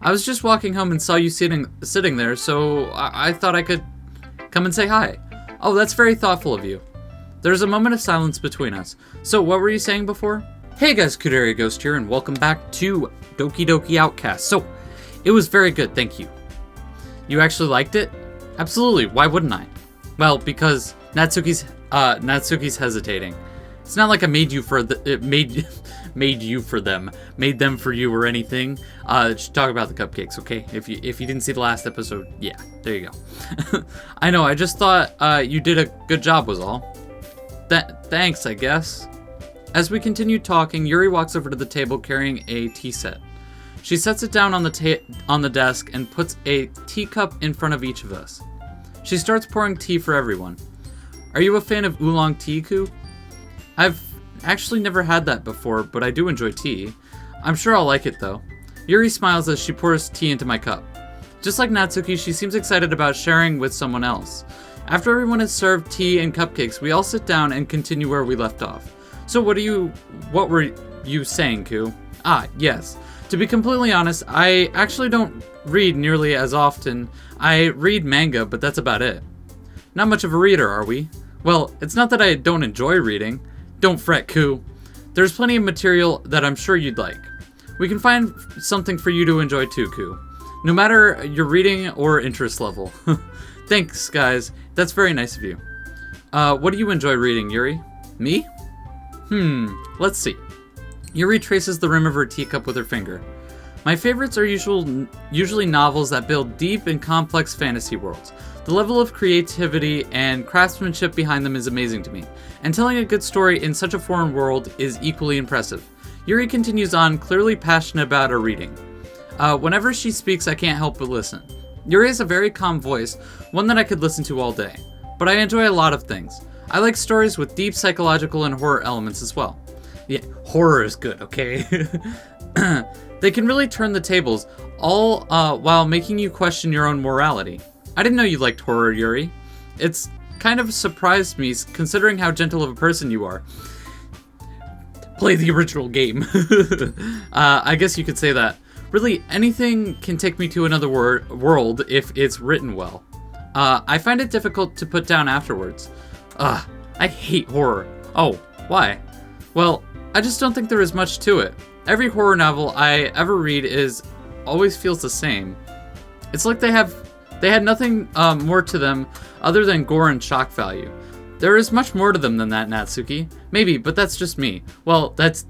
I was just walking home and saw you sitting there, so I thought I could come and say hi. Oh, that's very thoughtful of you. There's a moment of silence between us. So, what were you saying before? Hey guys, Kudere Ghost here, and welcome back to Doki Doki Outcast. So, it was very good, thank you. You actually liked it? Absolutely, why wouldn't I? Well, because Natsuki's hesitating. It's not like I made them for you or anything. Just talk about the cupcakes, okay? If you didn't see the last episode, yeah, there you go. I know, I just thought you did a good job was all. Thanks, I guess. As we continue talking, Yuri walks over to the table carrying a tea set. She sets it down on the desk and puts a teacup in front of each of us. She starts pouring tea for everyone. Are you a fan of oolong tea, Ku? I've actually never had that before, but I do enjoy tea. I'm sure I'll like it though. Yuri smiles as she pours tea into my cup. Just like Natsuki, she seems excited about sharing with someone else. After everyone has served tea and cupcakes, we all sit down and continue where we left off. So what were you saying, Ku? Ah, yes. To be completely honest, I actually don't read nearly as often. I read manga, but that's about it. Not much of a reader, are we? Well, it's not that I don't enjoy reading. Don't fret, Ku. There's plenty of material that I'm sure you'd like. We can find something for you to enjoy too, Ku. No matter your reading or interest level. Thanks, guys. That's very nice of you. What do you enjoy reading, Yuri? Me? Let's see. Yuri traces the rim of her teacup with her finger. My favorites are usually novels that build deep and complex fantasy worlds. The level of creativity and craftsmanship behind them is amazing to me, and telling a good story in such a foreign world is equally impressive. Yuri continues on, clearly passionate about her reading. Whenever she speaks, I can't help but listen. Yuri has a very calm voice, one that I could listen to all day. But I enjoy a lot of things. I like stories with deep psychological and horror elements as well. Yeah, horror is good, okay? They can really turn the tables, all while making you question your own morality. I didn't know you liked horror, Yuri. It's kind of surprised me, considering how gentle of a person you are. Play the original game. I guess you could say that. Really, anything can take me to another world if it's written well. I find it difficult to put down afterwards. I hate horror. Oh, why? Well, I just don't think there is much to it. Every horror novel I ever read always feels the same. It's like they had nothing more to them other than gore and shock value. There is much more to them than that, Natsuki. Maybe, but that's just me. Well, that's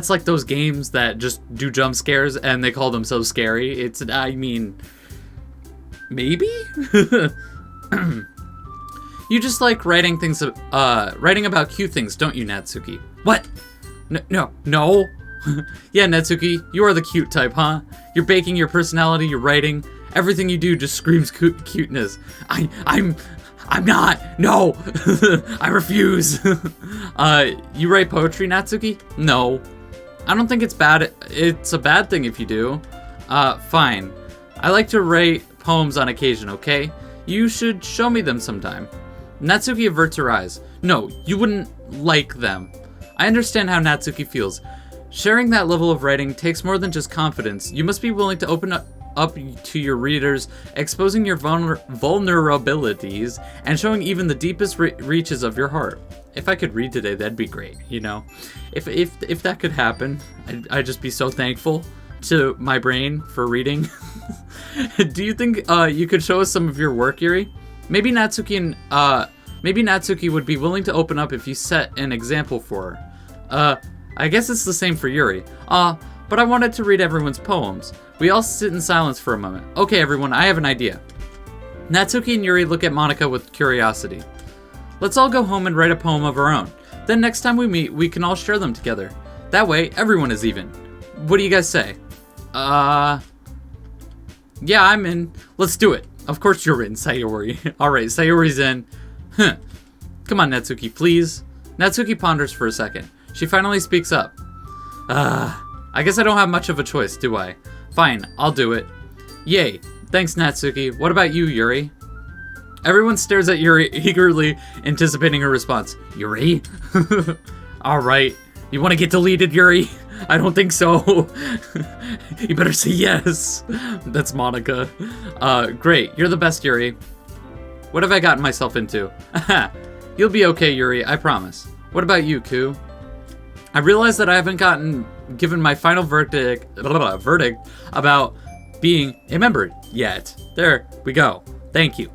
like those games that just do jump scares and they call them so scary. Maybe? You just like writing about cute things, don't you, Natsuki? What? No. Yeah, Natsuki, you are the cute type, huh? You're baking your personality, you're writing. Everything you do just screams cuteness. I'm not. No. I refuse. You write poetry, Natsuki? No. I don't think it's bad. It's a bad thing if you do. Fine. I like to write poems on occasion, okay? You should show me them sometime. Natsuki averts her eyes. No, you wouldn't like them. I understand how Natsuki feels. Sharing that level of writing takes more than just confidence. You must be willing to open up to your readers, exposing your vulnerabilities, and showing even the deepest reaches of your heart. If I could read today, that'd be great, you know? If that could happen, I'd just be so thankful to my brain for reading. Do you think you could show us some of your work, Yuri? Maybe Natsuki would be willing to open up if you set an example for her. I guess it's the same for Yuri. But I wanted to read everyone's poems. We all sit in silence for a moment. Okay, everyone, I have an idea. Natsuki and Yuri look at Monika with curiosity. Let's all go home and write a poem of our own. Then next time we meet, we can all share them together. That way, everyone is even. What do you guys say? Yeah, I'm in. Let's do it. Of course you're in, Sayori. Alright, Sayori's in. Come on, Natsuki, please. Natsuki ponders for a second. She finally speaks up. I guess I don't have much of a choice, do I? Fine, I'll do it. Yay. Thanks, Natsuki. What about you, Yuri? Everyone stares at Yuri, eagerly anticipating her response. Yuri? Alright. You want to get deleted, Yuri? I don't think so. You better say yes. That's Monica. Great. You're the best, Yuri. What have I gotten myself into? You'll be okay, Yuri. I promise. What about you, Ku? I realize that I haven't given my final verdict about being a member yet. There we go. Thank you.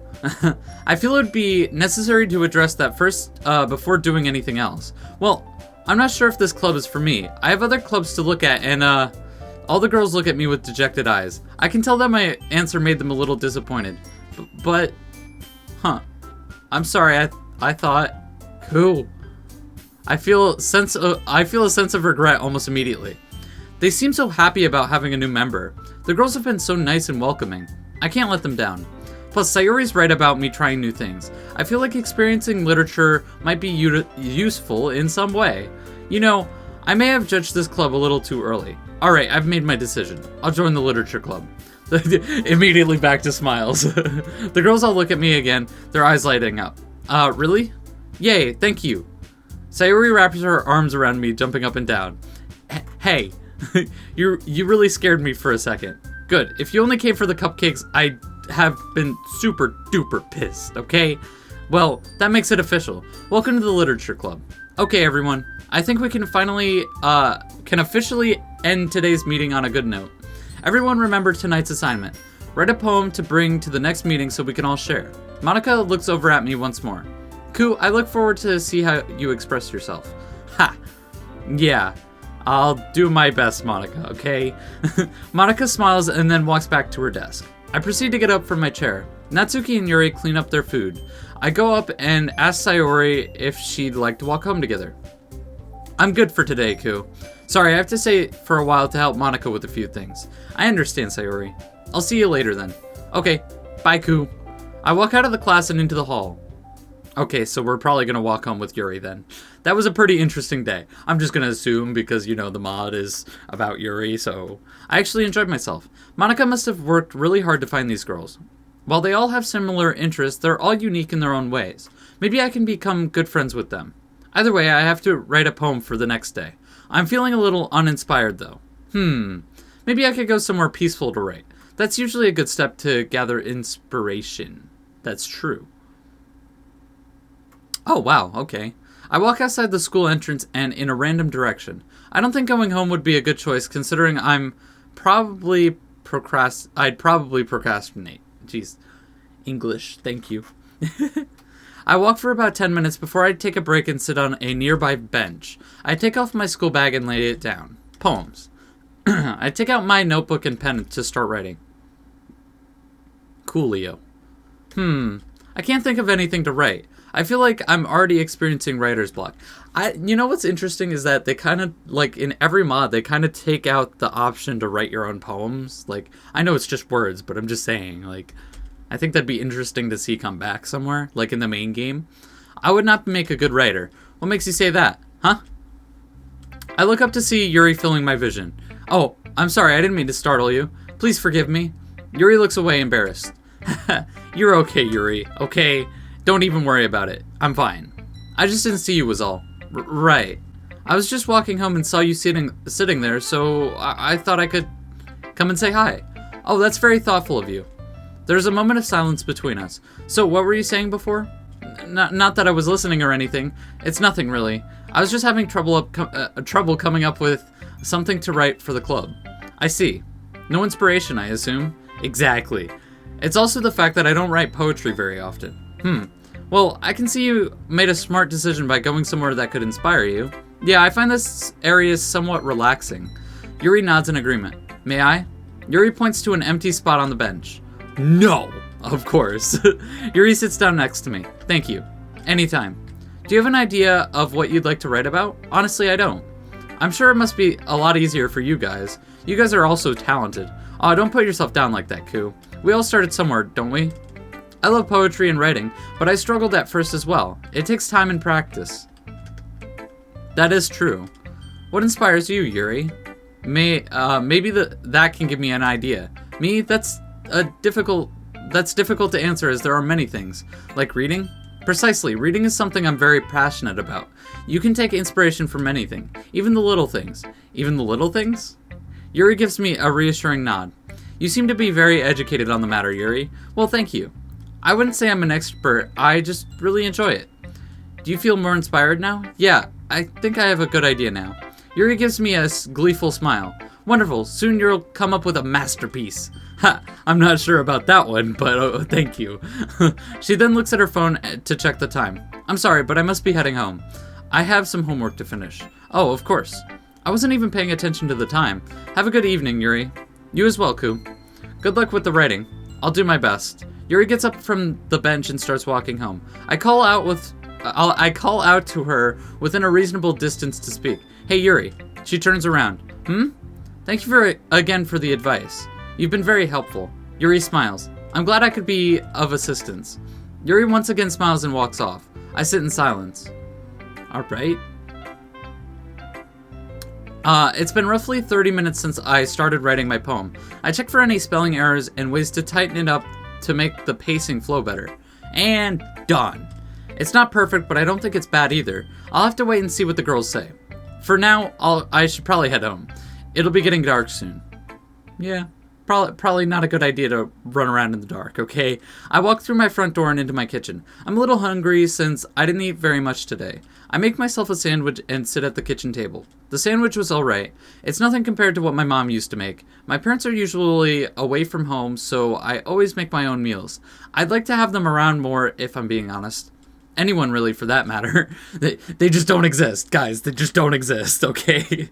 I feel it would be necessary to address that first before doing anything else. Well, I'm not sure if this club is for me. I have other clubs to look at, and all the girls look at me with dejected eyes. I can tell that my answer made them a little disappointed. But, I'm sorry. I thought, cool. I feel a sense of regret almost immediately. They seem so happy about having a new member. The girls have been so nice and welcoming. I can't let them down. Plus, Sayori's right about me trying new things. I feel like experiencing literature might be useful in some way. You know, I may have judged this club a little too early. Alright, I've made my decision. I'll join the literature club. Immediately back to smiles. The girls all look at me again, their eyes lighting up. Really? Yay, thank you. Sayori wraps her arms around me, jumping up and down. Hey, you really scared me for a second. Good, if you only came for the cupcakes, I'd have been super duper pissed, okay? Well, that makes it official. Welcome to the literature club. Okay, everyone, I think we can finally, officially end today's meeting on a good note. Everyone remember tonight's assignment. Write a poem to bring to the next meeting so we can all share. Monica looks over at me once more. Ku, I look forward to see how you express yourself. Ha! Yeah, I'll do my best, Monica, okay? Monica smiles and then walks back to her desk. I proceed to get up from my chair. Natsuki and Yuri clean up their food. I go up and ask Sayori if she'd like to walk home together. I'm good for today, Ku. Sorry, I have to stay for a while to help Monica with a few things. I understand, Sayori. I'll see you later then. Okay, bye, Ku. I walk out of the class and into the hall. Okay, so we're probably going to walk home with Yuri then. That was a pretty interesting day. I'm just going to assume because, you know, the mod is about Yuri, so I actually enjoyed myself. Monica must have worked really hard to find these girls. While they all have similar interests, they're all unique in their own ways. Maybe I can become good friends with them. Either way, I have to write a poem for the next day. I'm feeling a little uninspired, though. Maybe I could go somewhere peaceful to write. That's usually a good step to gather inspiration. That's true. Oh, wow, okay. I walk outside the school entrance and in a random direction. I don't think going home would be a good choice considering I'd probably procrastinate. Jeez. English, thank you. I walk for about 10 minutes before I take a break and sit on a nearby bench. I take off my school bag and lay it down. Poems. I take out my notebook and pen to start writing. Coolio. I can't think of anything to write. I feel like I'm already experiencing writer's block. You know what's interesting is that they kind of, like, in every mod, they kind of take out the option to write your own poems. Like, I know it's just words, but I'm just saying, like, I think that'd be interesting to see come back somewhere, like in the main game. I would not make a good writer. What makes you say that, huh? I look up to see Yuri filling my vision. Oh, I'm sorry, I didn't mean to startle you. Please forgive me. Yuri looks away, embarrassed. You're okay, Yuri, okay? Don't even worry about it. I'm fine. I just didn't see you was all. Right. I was just walking home and saw you sitting there, so I thought I could come and say hi. Oh, that's very thoughtful of you. There's a moment of silence between us. So, what were you saying before? Not that I was listening or anything. It's nothing, really. I was just having trouble coming up with something to write for the club. I see. No inspiration, I assume. Exactly. It's also the fact that I don't write poetry very often. Well, I can see you made a smart decision by going somewhere that could inspire you. Yeah, I find this area somewhat relaxing. Yuri nods in agreement. May I? Yuri points to an empty spot on the bench. No! Of course. Yuri sits down next to me. Thank you. Anytime. Do you have an idea of what you'd like to write about? Honestly, I don't. I'm sure it must be a lot easier for you guys. You guys are also talented. Oh, don't put yourself down like that, Ku. We all started somewhere, don't we? I love poetry and writing, but I struggled at first as well. It takes time and practice. That is true. What inspires you, Yuri? Maybe that can give me an idea. Me, that's difficult to answer as there are many things. Like reading? Precisely, reading is something I'm very passionate about. You can take inspiration from anything, even the little things. Even the little things? Yuri gives me a reassuring nod. You seem to be very educated on the matter, Yuri. Well, thank you. I wouldn't say I'm an expert, I just really enjoy it. Do you feel more inspired now? Yeah, I think I have a good idea now. Yuri gives me a gleeful smile. Wonderful, soon you'll come up with a masterpiece. Ha, I'm not sure about that one, but thank you. She then looks at her phone to check the time. I'm sorry, but I must be heading home. I have some homework to finish. Oh, of course. I wasn't even paying attention to the time. Have a good evening, Yuri. You as well, Ku. Good luck with the writing. I'll do my best. Yuri gets up from the bench and starts walking home. I call out to her within a reasonable distance to speak. Hey, Yuri. She turns around. Thank you again for the advice. You've been very helpful. Yuri smiles. I'm glad I could be of assistance. Yuri once again smiles and walks off. I sit in silence. Alright. It's been roughly 30 minutes since I started writing my poem. I check for any spelling errors and ways to tighten it up to make the pacing flow better. And done. It's not perfect, but I don't think it's bad either. I'll have to wait and see what the girls say. For now, I should probably head home. It'll be getting dark soon. Yeah, probably not a good idea to run around in the dark, okay? I walk through my front door and into my kitchen. I'm a little hungry since I didn't eat very much today. I make myself a sandwich and sit at the kitchen table. The sandwich was alright. It's nothing compared to what my mom used to make. My parents are usually away from home, so I always make my own meals. I'd like to have them around more, if I'm being honest. Anyone, really, for that matter. They just don't exist, guys. They just don't exist, okay?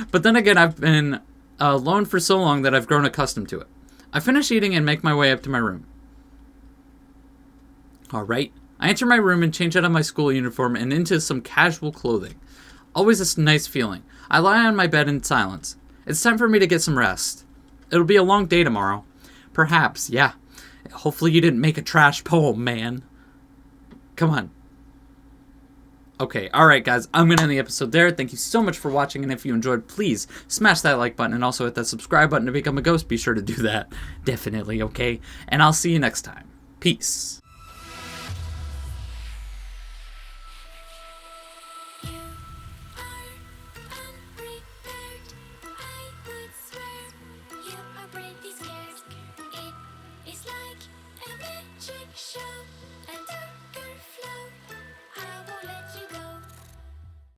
But then again, I've been alone for so long that I've grown accustomed to it. I finish eating and make my way up to my room. Alright. I enter my room and change out of my school uniform and into some casual clothing. Always a nice feeling. I lie on my bed in silence. It's time for me to get some rest. It'll be a long day tomorrow. Perhaps, yeah. Hopefully you didn't make a trash poem, man. Come on. Okay, alright guys, I'm going to end the episode there. Thank you so much for watching, and if you enjoyed, please smash that like button and also hit that subscribe button to become a ghost. Be sure to do that. Definitely, okay? And I'll see you next time. Peace.